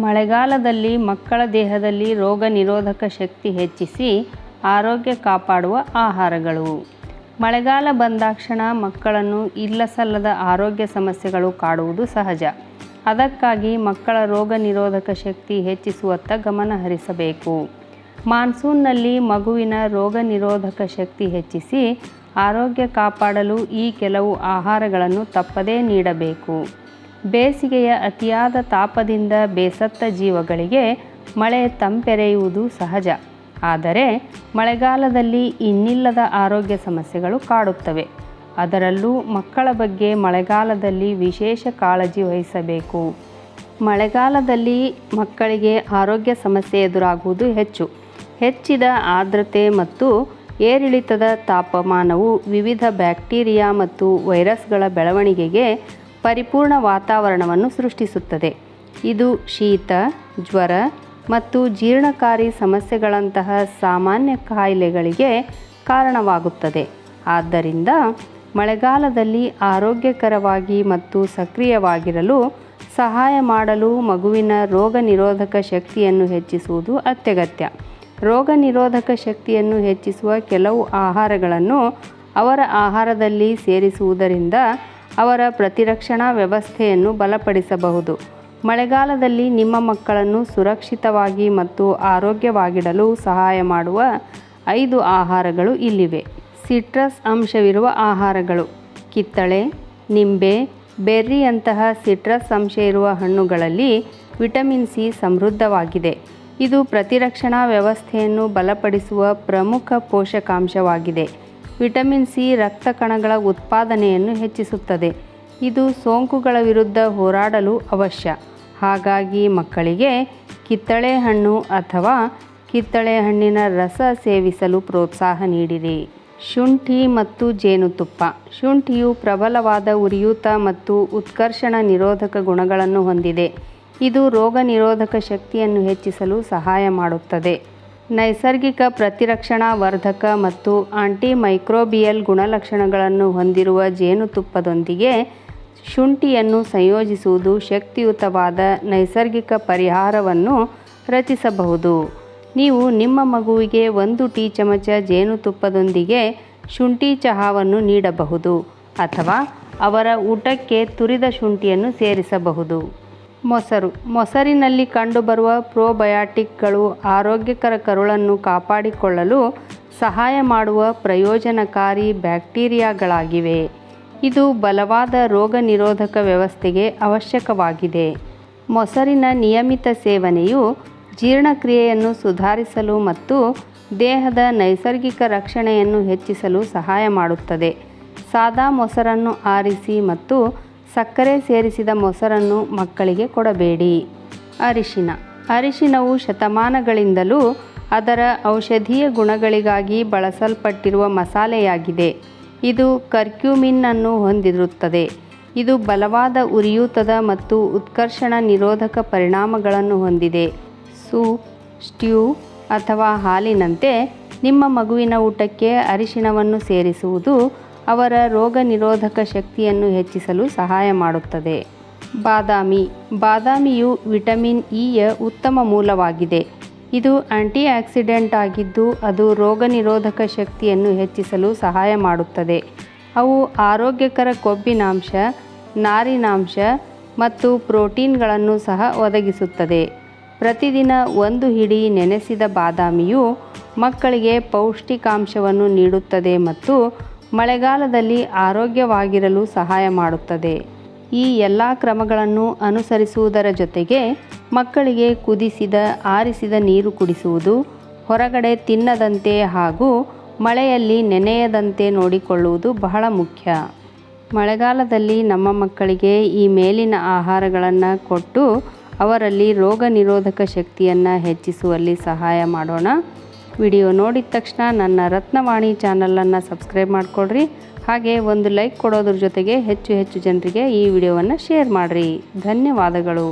ಮಳೆಗಾಲದಲ್ಲಿ ಮಕ್ಕಳ ದೇಹದಲ್ಲಿ ರೋಗ ನಿರೋಧಕ ಶಕ್ತಿ ಹೆಚ್ಚಿಸಿ ಆರೋಗ್ಯ ಕಾಪಾಡುವ ಆಹಾರಗಳು. ಮಳೆಗಾಲ ಬಂದಾಕ್ಷಣ ಮಕ್ಕಳನ್ನು ಇಲ್ಲಸಲ್ಲದ ಆರೋಗ್ಯ ಸಮಸ್ಯೆಗಳು ಕಾಡುವುದು ಸಹಜ. ಅದಕ್ಕಾಗಿ ಮಕ್ಕಳ ರೋಗ ನಿರೋಧಕ ಶಕ್ತಿ ಹೆಚ್ಚಿಸುವತ್ತ ಗಮನ ಹರಿಸಬೇಕು. ಮಾನ್ಸೂನ್ನಲ್ಲಿ ಮಗುವಿನ ರೋಗ ನಿರೋಧಕ ಶಕ್ತಿ ಹೆಚ್ಚಿಸಿ ಆರೋಗ್ಯ ಕಾಪಾಡಲು ಈ ಕೆಲವು ಆಹಾರಗಳನ್ನು ತಪ್ಪದೇ ನೀಡಬೇಕು. ಬೇಸಿಗೆಯ ಅತಿಯಾದ ತಾಪದಿಂದ ಬೇಸತ್ತ ಜೀವಗಳಿಗೆ ಮಳೆ ತಂಪೆರೆಯುವುದು ಸಹಜ. ಆದರೆ ಮಳೆಗಾಲದಲ್ಲಿ ಇನ್ನಿಲ್ಲದ ಆರೋಗ್ಯ ಸಮಸ್ಯೆಗಳು ಕಾಡುತ್ತವೆ. ಅದರಲ್ಲೂ ಮಕ್ಕಳ ಬಗ್ಗೆ ಮಳೆಗಾಲದಲ್ಲಿ ವಿಶೇಷ ಕಾಳಜಿ ವಹಿಸಬೇಕು. ಮಳೆಗಾಲದಲ್ಲಿ ಮಕ್ಕಳಿಗೆ ಆರೋಗ್ಯ ಸಮಸ್ಯೆ ಎದುರಾಗುವುದು ಹೆಚ್ಚಿದ ಆರ್ದ್ರತೆ ಮತ್ತು ಏರಿಳಿತದ ತಾಪಮಾನವು ವಿವಿಧ ಬ್ಯಾಕ್ಟೀರಿಯಾ ಮತ್ತು ವೈರಸ್ಗಳ ಬೆಳವಣಿಗೆಗೆ ಪರಿಪೂರ್ಣ ವಾತಾವರಣವನ್ನು ಸೃಷ್ಟಿಸುತ್ತದೆ. ಇದು ಶೀತ, ಜ್ವರ ಮತ್ತು ಜೀರ್ಣಕಾರಿ ಸಮಸ್ಯೆಗಳಂತಹ ಸಾಮಾನ್ಯ ಕಾಯಿಲೆಗಳಿಗೆ ಕಾರಣವಾಗುತ್ತದೆ. ಆದ್ದರಿಂದ ಮಳೆಗಾಲದಲ್ಲಿ ಆರೋಗ್ಯಕರವಾಗಿ ಮತ್ತು ಸಕ್ರಿಯವಾಗಿರಲು ಸಹಾಯ ಮಾಡಲು ಮಗುವಿನ ರೋಗ ನಿರೋಧಕ ಶಕ್ತಿಯನ್ನು ಹೆಚ್ಚಿಸುವುದು ಅತ್ಯಗತ್ಯ. ರೋಗ ನಿರೋಧಕ ಶಕ್ತಿಯನ್ನು ಹೆಚ್ಚಿಸುವ ಕೆಲವು ಆಹಾರಗಳನ್ನು ಅವರ ಆಹಾರದಲ್ಲಿ ಸೇರಿಸುವುದರಿಂದ ಅವರ ಪ್ರತಿರಕ್ಷಣಾ ವ್ಯವಸ್ಥೆಯನ್ನು ಬಲಪಡಿಸಬಹುದು. ಮಳೆಗಾಲದಲ್ಲಿ ನಿಮ್ಮ ಮಕ್ಕಳನ್ನು ಸುರಕ್ಷಿತವಾಗಿ ಮತ್ತು ಆರೋಗ್ಯವಾಗಿಡಲು ಸಹಾಯ ಮಾಡುವ 5 ಆಹಾರಗಳು ಇಲ್ಲಿವೆ. ಸಿಟ್ರಸ್ ಅಂಶವಿರುವ ಆಹಾರಗಳು. ಕಿತ್ತಳೆ, ನಿಂಬೆ, ಬೆರ್ರಿಯಂತಹ ಸಿಟ್ರಸ್ ಅಂಶ ಇರುವ ಹಣ್ಣುಗಳಲ್ಲಿ ವಿಟಮಿನ್ ಸಿ ಸಮೃದ್ಧವಾಗಿದೆ. ಇದು ಪ್ರತಿರಕ್ಷಣಾ ವ್ಯವಸ್ಥೆಯನ್ನು ಬಲಪಡಿಸುವ ಪ್ರಮುಖ ಪೋಷಕಾಂಶವಾಗಿದೆ. ವಿಟಮಿನ್ ಸಿ ರಕ್ತ ಕಣಗಳ ಉತ್ಪಾದನೆಯನ್ನು ಹೆಚ್ಚಿಸುತ್ತದೆ. ಇದು ಸೋಂಕುಗಳ ವಿರುದ್ಧ ಹೋರಾಡಲು ಅವಶ್ಯ. ಹಾಗಾಗಿ ಮಕ್ಕಳಿಗೆ ಕಿತ್ತಳೆ ಹಣ್ಣು ಅಥವಾ ಕಿತ್ತಳೆ ಹಣ್ಣಿನ ರಸ ಸೇವಿಸಲು ಪ್ರೋತ್ಸಾಹ ನೀಡಿರಿ. ಶುಂಠಿ ಮತ್ತು ಜೇನುತುಪ್ಪ. ಶುಂಠಿಯು ಪ್ರಬಲವಾದ ಉರಿಯೂತ ಮತ್ತು ಉತ್ಕರ್ಷಣ ನಿರೋಧಕ ಗುಣಗಳನ್ನು ಹೊಂದಿದೆ. ಇದು ರೋಗ ನಿರೋಧಕ ಶಕ್ತಿಯನ್ನು ಹೆಚ್ಚಿಸಲು ಸಹಾಯ ಮಾಡುತ್ತದೆ. ನೈಸರ್ಗಿಕ ಪ್ರತಿರಕ್ಷಣಾ ವರ್ಧಕ ಮತ್ತು ಆಂಟಿಮೈಕ್ರೋಬಿಯಲ್ ಗುಣಲಕ್ಷಣಗಳನ್ನು ಹೊಂದಿರುವ ಜೇನುತುಪ್ಪದೊಂದಿಗೆ ಶುಂಠಿಯನ್ನು ಸಂಯೋಜಿಸುವುದು ಶಕ್ತಿಯುತವಾದ ನೈಸರ್ಗಿಕ ಪರಿಹಾರವನ್ನು ರಚಿಸಬಹುದು. ನೀವು ನಿಮ್ಮ ಮಗುವಿಗೆ 1 ಟೀ ಚಮಚ ಜೇನುತುಪ್ಪದೊಂದಿಗೆ ಶುಂಠಿ ಚಹಾವನ್ನು ನೀಡಬಹುದು ಅಥವಾ ಅವರ ಊಟಕ್ಕೆ ತುರಿದ ಶುಂಠಿಯನ್ನು ಸೇರಿಸಬಹುದು. ಮೊಸರಿನಲ್ಲಿ ಕಂಡುಬರುವ ಪ್ರೋಬಯಾಟಿಕ್ಗಳು ಆರೋಗ್ಯಕರ ಕರುಳನ್ನು ಕಾಪಾಡಿಕೊಳ್ಳಲು ಸಹಾಯ ಮಾಡುವ ಪ್ರಯೋಜನಕಾರಿ ಬ್ಯಾಕ್ಟೀರಿಯಾಗಳಾಗಿವೆ. ಇದು ಬಲವಾದ ರೋಗ ನಿರೋಧಕ ವ್ಯವಸ್ಥೆಗೆ ಅವಶ್ಯಕವಾಗಿದೆ. ಮೊಸರಿನ ನಿಯಮಿತ ಸೇವನೆಯು ಜೀರ್ಣಕ್ರಿಯೆಯನ್ನು ಸುಧಾರಿಸಲು ಮತ್ತು ದೇಹದ ನೈಸರ್ಗಿಕ ರಕ್ಷಣೆಯನ್ನು ಹೆಚ್ಚಿಸಲು ಸಹಾಯ ಮಾಡುತ್ತದೆ. ಸಾದಾ ಮೊಸರನ್ನು ಆರಿಸಿ ಮತ್ತು ಸಕ್ಕರೆ ಸೇರಿಸಿದ ಮೊಸರನ್ನು ಮಕ್ಕಳಿಗೆ ಕೊಡಬೇಡಿ. ಅರಿಶಿನವು ಶತಮಾನಗಳಿಂದಲೂ ಅದರ ಔಷಧೀಯ ಗುಣಗಳಿಗಾಗಿ ಬಳಸಲ್ಪಟ್ಟಿರುವ ಮಸಾಲೆಯಾಗಿದೆ. ಇದು ಕರ್ಕ್ಯೂಮಿನ್ ಅನ್ನು ಹೊಂದಿರುತ್ತದೆ. ಇದು ಬಲವಾದ ಉರಿಯೂತದ ಮತ್ತು ಉತ್ಕರ್ಷಣ ನಿರೋಧಕ ಪರಿಣಾಮಗಳನ್ನು ಹೊಂದಿದೆ. ಸೂಪ್, ಸ್ಟ್ಯೂ ಅಥವಾ ಹಾಲಿನಂತೆ ನಿಮ್ಮ ಮಗುವಿನ ಊಟಕ್ಕೆ ಅರಿಶಿನವನ್ನು ಸೇರಿಸುವುದು ಅವರ ರೋಗ ನಿರೋಧಕ ಶಕ್ತಿಯನ್ನು ಹೆಚ್ಚಿಸಲು ಸಹಾಯ ಮಾಡುತ್ತದೆ. ಬಾದಾಮಿಯು ವಿಟಮಿನ್ ಇಯ ಉತ್ತಮ ಮೂಲವಾಗಿದೆ. ಇದು ಆಂಟಿಆಕ್ಸಿಡೆಂಟ್ ಆಗಿದ್ದು ಅದು ರೋಗ ನಿರೋಧಕ ಶಕ್ತಿಯನ್ನು ಹೆಚ್ಚಿಸಲು ಸಹಾಯ ಮಾಡುತ್ತದೆ. ಅವು ಆರೋಗ್ಯಕರ ಕೊಬ್ಬಿನಾಂಶ, ನಾರಿನಾಂಶ ಮತ್ತು ಪ್ರೋಟೀನ್ಗಳನ್ನು ಸಹ ಒದಗಿಸುತ್ತದೆ. ಪ್ರತಿದಿನ 1 ಹಿಡಿ ನೆನೆಸಿದ ಬಾದಾಮಿಯು ಮಕ್ಕಳಿಗೆ ಪೌಷ್ಟಿಕಾಂಶವನ್ನು ನೀಡುತ್ತದೆ ಮತ್ತು ಮಳೆಗಾಲದಲ್ಲಿ ಆರೋಗ್ಯವಾಗಿರಲು ಸಹಾಯ ಮಾಡುತ್ತದೆ. ಈ ಎಲ್ಲ ಕ್ರಮಗಳನ್ನು ಅನುಸರಿಸುವುದರ ಜೊತೆಗೆ ಮಕ್ಕಳಿಗೆ ಕುದಿಸಿದ, ಆರಿಸಿದ ನೀರು ಕುಡಿಸುವುದು, ಹೊರಗಡೆ ತಿನ್ನದಂತೆ ಹಾಗೂ ಮಳೆಯಲ್ಲಿ ನೆನೆಯದಂತೆ ನೋಡಿಕೊಳ್ಳುವುದು ಬಹಳ ಮುಖ್ಯ. ಮಳೆಗಾಲದಲ್ಲಿ ನಮ್ಮ ಮಕ್ಕಳಿಗೆ ಈ ಮೇಲಿನ ಆಹಾರಗಳನ್ನು ಕೊಟ್ಟು ಅವರಲ್ಲಿ ರೋಗ ನಿರೋಧಕ ಶಕ್ತಿಯನ್ನು ಹೆಚ್ಚಿಸುವಲ್ಲಿ ಸಹಾಯ ಮಾಡೋಣ. ವಿಡಿಯೋ ನೋಡಿದ ತಕ್ಷಣ ನನ್ನ ರತ್ನವಾಣಿ ಚಾನಲನ್ನು ಸಬ್ಸ್ಕ್ರೈಬ್ ಮಾಡಿಕೊಡ್ರಿ. ಹಾಗೆ ಒಂದು ಲೈಕ್ ಕೊಡೋದ್ರ ಜೊತೆಗೆ ಹೆಚ್ಚು ಜನರಿಗೆ ಈ ವಿಡಿಯೋವನ್ನು ಶೇರ್ ಮಾಡಿರಿ. ಧನ್ಯವಾದಗಳು.